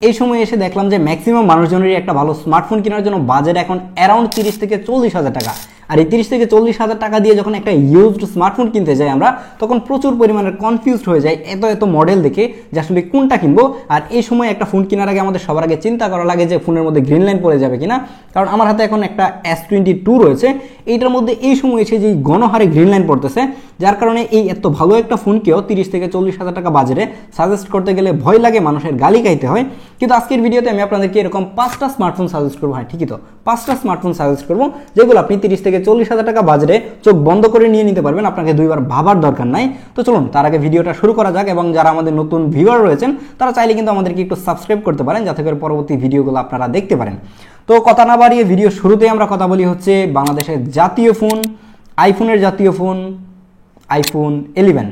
এই সময় এসে দেখলাম যে ম্যাক্সিমাম মানুষজনেরই একটা ভালো স্মার্টফোন কেনার জন্য বাজেট এখন অ্যারাউন্ড 30 থেকে 40 হাজার টাকা। আর এই 30 থেকে 40 হাজার টাকা দিয়ে যখন একটা ইউজড স্মার্টফোন কিনতে যাই আমরা, তখন প্রচুর পরিমাণে কনফিউজড হয়ে যায় এত মডেল দেখে যে আসলে কোনটা কিনবো। আর এই সময় একটা ফোন কেনার আগে আমাদের সবার আগে চিন্তা করা লাগে যে ফোনের মধ্যে গ্রিন লাইন পড়ে যাবে কিনা। কারণ আমার হাতে এখন একটা S22 রয়েছে, এইটার মধ্যে এই সময় এসে যে গণহারে গ্রিন লাইন পড়তেছে, যার কারণে এই এত ভালো একটা ফোনকেও 30 থেকে 40 হাজার টাকা বাজেটে সাজেস্ট করতে গেলে ভয় লাগে, মানুষের গালি খাইতে হয়। কিন্তু আজকের ভিডিওতে আমি আপনাদেরকে এরকম 5টা স্মার্টফোন সাজেস্ট করবো। হ্যাঁ ঠিকই তো, 5টা স্মার্টফোন সাজেস্ট করবো যেগুলো আপনি 30 থেকে 40 হাজার টাকা বাজেটে চোখ বন্ধ করে নিয়ে নিতে পারবেন, আপনাকে দুইবার ভাবার দরকার নাই। তো চলুন তার আগে ভিডিওটা শুরু করা যাক। এবং যারা আমাদের নতুন ভিউয়ার রয়েছেন তারা চাইলে কিন্তু আমাদেরকে একটু সাবস্ক্রাইব করতে পারেন, যাতে করে পরবর্তী ভিডিওগুলো আপনারা দেখতে পারেন। তো কথা না বাড়িয়ে ভিডিও শুরুতেই আমরা কথা বলি হচ্ছে বাংলাদেশের জাতীয় ফোন, আইফোনের জাতীয় ফোন, আইফোন 11।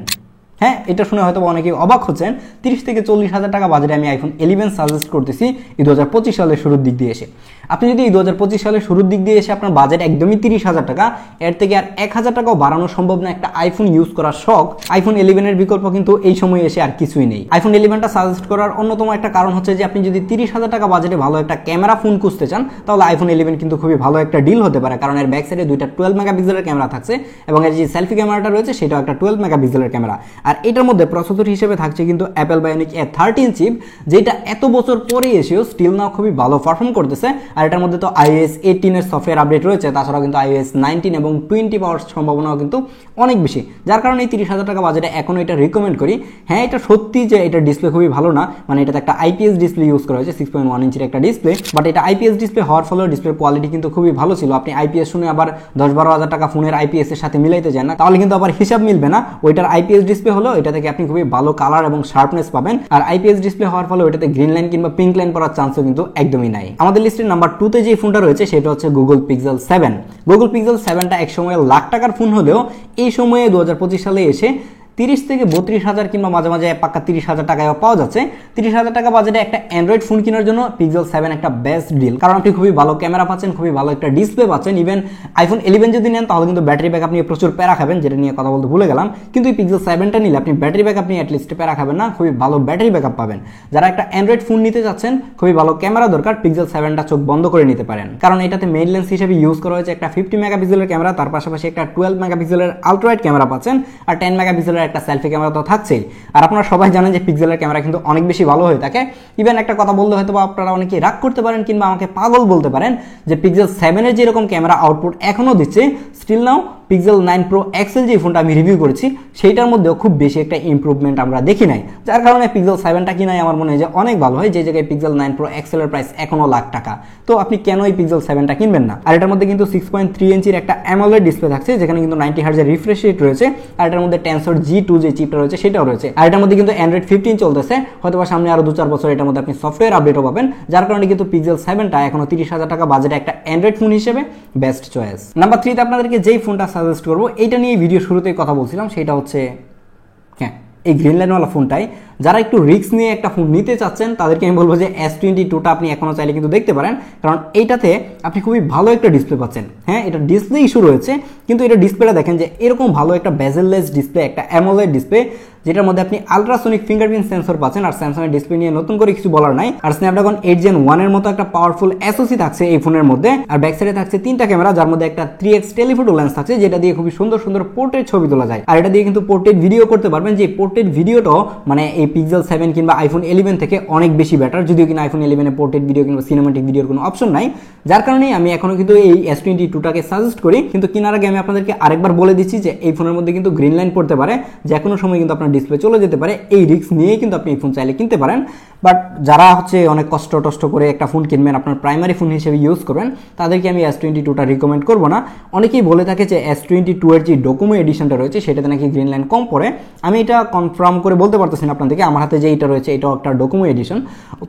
হ্যাঁ, এটা শুনে হয়তো অনেকেই অবাক হচ্ছেন, 30 থেকে 40 হাজার টাকা বাজেটে আমি আইফোন 11 সাজেস্ট করতেছি 2025 সালের শুরুর দিক দিয়ে এসে। আপনি যদি 2025 সালের শুরুর দিক দিয়ে এসে আপনার বাজেট একদমই 30 হাজার টাকা, এর থেকে আর 1 হাজার টাকাও বাড়ানো সম্ভব না একটা আইফোন ইউজ করার শখ, আইফোন 11 এর বিকল্প কিন্তু এই সময় এসে আর কিছুই নেই। আইফোন 11টা সাজেস্ট করার অন্যতম একটা কারণ হচ্ছে যে আপনি যদি 30 হাজার টাকা বাজেটে ভালো একটা ক্যামেরা ফোন খুঁজতে চান, তাহলে আইফোন 11 কিন্তু খুবই ভালো একটা ডিল হতে পারে। কারণ এর ব্যাক সাইডে দুইটা 12 মেগাপিক্সেলের ক্যামেরা থাকছে, এবং এর যে সেলফি ক্যামেরাটা রয়েছে সেটাও একটা 12 মেগাপিক্সেলের ক্যামেরা। আর এটার মধ্যে প্রসেসর হিসেবে থাকছে কিন্তু অ্যাপল বায়োনিক A13 চিপ, যেটা এত বছর পরে এসেও স্টিল নাও খুবই ভালো পারফর্ম করতেছে। আর এটার মধ্যে তো iOS 18 এর সফটওয়্যার আপডেট রয়েছে, তাছাড়াও কিন্তু iOS 19 এবং 20 পাওয়ার সম্ভাবনাও কিন্তু অনেক বেশি, যার কারণে এই 30 হাজার টাকা বাজেটে এখনো এটা রিকমেন্ড করি। হ্যাঁ, এটা সত্যি যে এটা ডিসপ্লে খুবই ভালো না, মানে এটাতে একটা IPS ডিসপ্লে ইউজ করা হয়েছে, 6.1 ইঞ্চির একটা ডিসপ্লে, বাট এটা IPS ডিসপ্লে হওয়ার ফলে ডিসপ্লের কোয়ালিটি কিন্তু খুবই ভালো ছিল। আপনি IPS শুনে আবার 10-12 হাজার টাকা ফোনের IPS এর সাথে মিলাইতে যান না, তাহলে কিন্তু আবার হিসাব মিলবে না। ওইটার IPS ডিসপ্লে হলো এটা থেকে আপনি খুবই ভালো কালার এবং শার্পনেস পাবেন। আর IPS ডিসপ্লে হওয়ার ফলে ওইটাতে গ্রিন লাইন কিংবা পিঙ্ক লাইন পড়ার চান্সও কিন্তু একদমই নাই। আমাদের লিস্টের নাম্বার 2 তে যে ফোনটা রয়েছে সেটা হচ্ছে Google Pixel 7। Google Pixel 7টা এক সময় লাখ টাকার ফোন হলেও এই সময়ে 2025 সালে এসে 30 থেকে 32 হাজার কিংবা মাঝে মাঝে পাক্কা 30 হাজার টাকায়ও পাওয়া যাচ্ছে। 30 হাজার টাকা বাজেটে একটা অ্যান্ড্রয়েড ফোন কেনার জন্য Pixel 7 একটা বেস্ট ডিল, কারণ আপনি খুবই ভালো ক্যামেরা পাচ্ছেন, খুবই ভালো একটা ডিসপ্লে পাচ্ছেন। ইভেন আইফোন 11 যদি নেন তাহলে কিন্তু ব্যাটারি ব্যাকআপ নিয়ে প্রচুর প্যারা খাবেন, যেটা নিয়ে কথা বলতে ভুলে গেলাম। কিন্তু এই Pixel 7টা নিলে আপনি ব্যাটারি ব্যাকআপ নিয়ে অ্যাটলিস্ট প্যারা খাবেন না, খুবই ভালো ব্যাটারি ব্যাকআপ পাবেন। যারা একটা অ্যান্ড্রয়েড ফোন নিতে চাচ্ছেন, খুবই ভালো ক্যামেরা দরকার, Pixel 7টা চোখ বন্ধ করে নিতে পারেন। কারণ এটাতে মেইন লেন্স হিসেবে ইউজ করা হয়েছে একটা 50 মেগাপিক্সেলের ক্যামেরা, তার পাশাপাশি একটা 12 মেগাপিক্সেলের আলট্রাওয়াইড ক্যামেরা পাচ্ছেন, আর 10 মেগাপিক্সেলের একটা সেলফি ক্যামেরা তো থাকছেই। আর আপনারা সবাই জানেন যে পিক্সেলের ক্যামেরা কিন্তু অনেক বেশি ভালো হয়ে থাকে। ইভেন একটা কথা বলতে হয়তো বা আপনারা অনেকে রাগ করতে পারেন কিংবা আমাকে পাগল বলতে পারেন, যে Pixel 7 এর যেরকম ক্যামেরা আউটপুট এখনো দিচ্ছে, still now Pixel 9 Pro XL যে ফোনটা আমি রিভিউ করেছি সেইটার মধ্যেও খুব বেশি একটা ইমপ্রুভমেন্ট আমরা দেখি নাই, যার কারণে Pixel 7টা কিনাই আমার মনে হয় যে অনেক ভালো হয়। যে জায়গায় Pixel 9 Pro XL এর প্রাইস এখনো লাখ টাকা, তো আপনি কেন এই Pixel 7টা কিনবেন না? আর এটার মধ্যে কিন্তু 6.3 ইঞ্চির একটা AMOLED ডিসপ্লে থাকছে, যেখানে কিন্তু 90 হার্জ এর রিফ্রেশ রেট রয়েছে। আর এটার মধ্যে Tensor G2 যে চিপটা রয়েছে সেটাও রয়েছে। আর এটার মধ্যে কিন্তু Android 15 চলতেছে, হয়তোবা সামনে আরো 2-4 বছর এটার মধ্যে আপনি সফটওয়্যার আপডেটও পাবেন, যার কারণে কিন্তু Pixel 7টা এখনো 30 হাজার টাকা বাজেটে একটা অ্যান্ড্রয়েড ফোন হিসেবে বেস্ট চয়েস। নাম্বার 3 তে আপনাদেরকে যেই ফোনটা সাজেস্ট করবো, এইটা নিয়ে ভিডিও শুরুতেই কথা বলছিলাম, সেটা হচ্ছে হ্যাঁ এই গ্রিন লাইনওয়ালা ফোনটাই। যারা একটু রিস্ক নিয়ে একটা ফোন নিতে চাচ্ছেন তাদেরকে আমি বলবো যে S22টা আপনি এখনো চাইলে কিন্তু দেখতে পারেন, কারণ এইটাতে আপনি খুবই ভালো একটা ডিসপ্লে পাচ্ছেন। হ্যাঁ, এটা ডিসপ্লে ইস্যু রয়েছে, কিন্তু এটা ডিসপ্লেটা দেখেন যে এরকম ভালো একটা বেজেললেস ডিসপ্লে, একটা AMOLED ডিসপ্লে, যেটার মধ্যে আপনি আলট্রাসোনিক ফিঙ্গারপ্রিন্ট সেন্সর পাচ্ছেন। আর স্যামসাংয়ের ডিসপ্লে নিয়ে নতুন করে কিছু বলার নাই। আর স্ন্যাপড্রাগন 8 Gen 1 এর মতো একটা পাওয়ারফুল SoC থাকছে এই ফোনের মধ্যে। আর ব্যাক সাইডে থাকছে 3টা ক্যামেরা, যার মধ্যে একটা 3x টেলিফোটো লেন্স থাকছে, যেটা দিয়ে খুবই সুন্দর সুন্দর পোর্ট্রেট ছবি তোলা যায়। আর এটা দিয়ে কিন্তু পোর্ট্রেট ভিডিও করতে পারবেন, যে পোর্ট্রেট ভিডিওটাও মানে এই Pixel 7 কিংবা আইফোন 11 থেকে অনেক বেশি বেটার, যদিও কিনা আইফোন 11 এ পোর্ট্রেট ভিডিও কিংবা সিনেমাটিক ভিডিওর কোনো অপশন নাই, যার কারণে আমি এখনো কিন্তু এই S22টাকে সাজেস্ট করি। কিন্তু কেনার আগে আমি আপনাদেরকে আরেকবার বলে দিচ্ছি যে এই ফোনের মধ্যে কিন্তু গ্রিন লাইন পড়তে পারে, যে কোনো সময় কিন্তু আপনার ডিসপ্লে চলে যেতে পারে। এই রিস্ক নিয়েই কিন্তু আপনি এই ফোন চাইলে কিনতে পারেন। বাট যারা হচ্ছে অনেক কষ্ট করে একটা ফোন কিনবেন, আপনার প্রাইমারি ফোন হিসেবে ইউজ করবেন, তাদেরকে আমি S22টা রিকমেন্ড করবো না। অনেকেই বলে থাকে যে S22 এর যে ডোকোমো এডিশনটা রয়েছে সেটাতে নাকি গ্রিন লাইন কম পড়ে। আমি এটা কনফার্ম করে বলতে পারতেছি না আপনাদেরকে, আমার হাতে যে এটা রয়েছে এটাও একটা ডোকোমো এডিশন।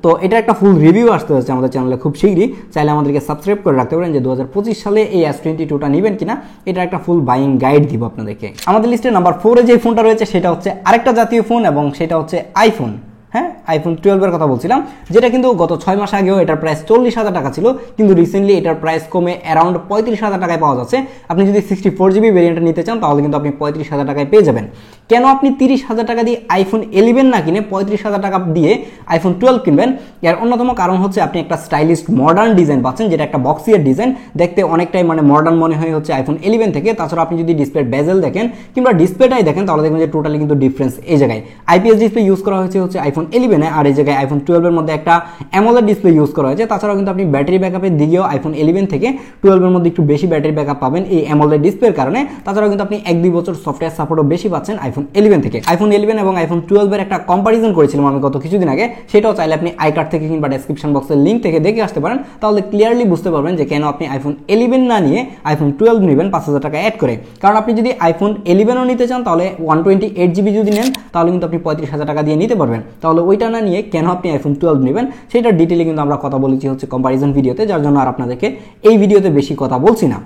তো এটা একটা ফুল রিভিউ আসতে হচ্ছে আমাদের চ্যানেলে খুব শীঘ্রই, চাইলে আমাদেরকে সাবস্ক্রাইব করে রাখতে পারেন যে 2025 সালে এই S22টা নেবেন কিনা, এটা একটা ফুল বাইং গাইড দিব আপনাদেরকে। আমাদের লিস্টে নাম্বার 4 এ যে ফোনটা রয়েছে সেটা হচ্ছে আরেকটা জাতীয় ফোন, এবং সেটা হচ্ছে আইফোন। হ্যাঁ, আইফোন 12 এর কথা বলছিলাম, যেটা কিন্তু গত 6 মাস আগেও এটার প্রাইস 40,000 টাকা ছিল, কিন্তু রিসেন্টলি এটার প্রাইস কমে অ্যারাউন্ড 35,000 টাকায় পাওয়া যাচ্ছে। আপনি যদি 64GB ভেরিয়েন্টটা নিতে চান তাহলে কিন্তু আপনি 35,000 টাকায় পেয়ে যাবেন। কেন আপনি 30,000 টাকা দিয়ে আইফোন 11 না কিনে 35,000 টাকা দিয়ে আইফোন 12 কিনবেন? এর অন্যতম কারণ হচ্ছে আপনি একটা স্টাইলিশ মডার্ন ডিজাইন পাচ্ছেন, যেটা একটা বক্সিয়ার ডিজাইন, দেখতে অনেকটাই মানে মডার্ন মনে হয় হচ্ছে আইফোন 11 থেকে। তাছাড়া আপনি যদি ডিসপ্লে বেজেল দেখেন কিংবা ডিসপ্লেটাই দেখেন তাহলে দেখবেন যে টোটালি কিন্তু ডিফারেন্স এই জায়গায়। আইপিএস ডিসপ্লে ইউজ করা হয়েছে হচ্ছে আইফোন 11 আর এই জায়গায় আইফোন 12 এর মধ্যে একটা অ্যামোলেড ডিসপ্লে ইউজ করা হয়েছে। তাছাড়াও কিন্তু আপনি ব্যাটারি ব্যাকআপের দিকেও আইফোন 11 থেকে 12 এর মধ্যে একটু বেশি ব্যাটারি ব্যাকআপ পাবেন এই অ্যামোলেড ডিসপ্লের কারণে। তাছাড়াও কিন্তু আপনি 1-2 বছর সফটওয়্যার সাপোর্টও বেশি পাচ্ছেন আইফোন 11 থেকে। আইফোন 11 এবং আইফোন 12 এর একটা কম্পারিজন করেছিলাম আমি গত কিছুদিন আগে, সেটাও চাইলে আপনি আই কার্ড থেকে কিংবা ডেসক্রিপশন বক্সের লিঙ্ক থেকে দেখে আসতে পারেন, তাহলে ক্লিয়ারলি বুঝতে পারবেন যে কেন আপনি আইফোন 11 না নিয়ে আইফোন 12 নেবেন 5,000 টাকা অ্যাড করে। কারণ আপনি যদি আইফোন 11ও নিতে চান তাহলে 128GB যদি নেন তাহলে কিন্তু আপনি 35,000 টাকা দিয়ে নিতে পারবেন। তাহলে ওইটা না নিয়ে কেন আপনি আইফোন 12 নেবেন সেটা ডিটেইলে কিন্তু আমরা কথা বলেছি হচ্ছে কম্পারিজন ভিডিওতে, যার জন্য আর আপনাদেরকে এই ভিডিওতে বেশি কথা বলছি না।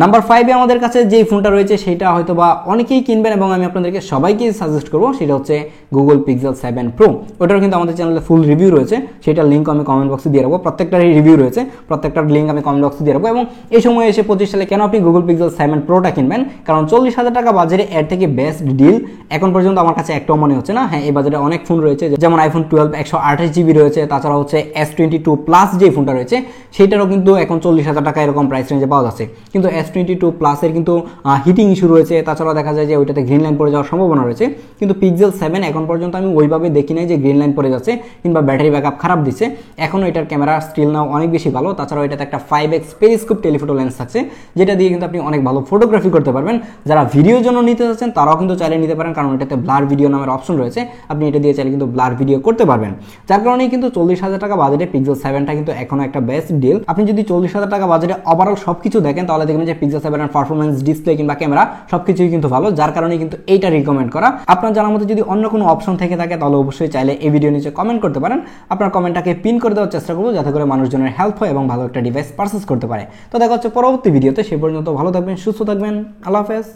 নাম্বার 5-এ আমাদের কাছে যে ফোনটা রয়েছে সেটা হয়তো বা অনেকেই কিনবেন এবং আমি আপনাদেরকে সবাইকে সাজেস্ট করবো, সেটা হচ্ছে গুগল পিক্সেল 7 প্রো। ওটারও কিন্তু আমাদের চ্যানেলে ফুল রিভিউ রয়েছে, সেটার লিঙ্ক আমি কমেন্ট বক্সে দিয়ে রাখবো। প্রত্যেকটারই রিভিউ রয়েছে, প্রত্যেকটার লিঙ্ক আমি কমেন্ট বক্সে দিয়ে রাখবো। এবং এই সময় এসে 25 সালে কেন আপনি গুগল পিক্সেল 7 প্রোটা কিনবেন? কারণ 40,000 টাকা বাজারে এর থেকে বেস্ট ডিল এখন পর্যন্ত আমার কাছে একটাও মনে হচ্ছে না। হ্যাঁ, এই বাজারে অনেক ফোন রয়েছে, যেমন আইফোন 12 128GB রয়েছে, তাছাড়া হচ্ছে S22 প্লাস যে ফোনটা রয়েছে সেটারও কিন্তু এখন 40,000 টাকা এরকম প্রাইস রেঞ্জে পাওয়া যাচ্ছে। কিন্তু S22 প্লাস এর কিন্তু হিটিং ইস্যু রয়েছে, তাছাড়া দেখা যায় যে ওইটাতে গ্রিন লাইন পড়ে যাওয়ার সম্ভাবনা রয়েছে। কিন্তু পিক্সেল 7 এখন পর্যন্ত আমি ওইভাবে দেখি নাই যে গ্রিন লাইন পড়ে যাচ্ছে কিংবা ব্যাটারি ব্যাকআপ খারাপ দিচ্ছে। এখনও এটার ক্যামেরা স্টিল নাও অনেক বেশি ভালো। তাছাড়া এটাতে একটা 5x পেরিস্কোপ টেলিফোটো লেন্স থাকছে, যেটা দিয়ে কিন্তু আপনি অনেক ভালো ফটোগ্রাফি করতে পারবেন। যারা ভিডিওর জন্য নিতে চাচ্ছেন তারাও কিন্তু চাইলে নিতে পারেন, কারণ এটাতে ব্লার ভিডিও নামের অপশন রয়েছে, আপনি এটা দিয়ে চাইলে কিন্তু ব্লার ভিডিও করতে পারবেন। যার কারণেই কিন্তু 40,000 টাকা বাজেটে পিক্সেল 7টা কিন্তু এখনো একটা বেস্ট ডিল। আপনি যদি 40,000 টাকা বাজেটে ওভারঅল সবকিছু দেখেন তাহলে দেখবেন যে পিক্সেল 7 এর পারফরম্যান্স, ডিসপ্লে কিংবা ক্যামেরা সবকিছুই কিন্তু ভালো, যার কারণে কিন্তু এইটা রিকমেন্ড করা। আপনার জানার মতো যদি অন্য কোনো অপশন থেকে থাকে তাহলে অবশ্যই চাইলে এই ভিডিও নিচে কমেন্ট করতে পারেন। আপনার কমেন্টটাকে পিন করে দেওয়ার চেষ্টা করবো যাতে করে মানুষজনের হেল্প হয় এবং ভালো একটা ডিভাইস পারচেজ করতে পারে। তো দেখা হচ্ছে পরবর্তী ভিডিওতে, সে পর্যন্ত ভালো থাকবেন, সুস্থ থাকবেন, আল্লাহ হাফেজ।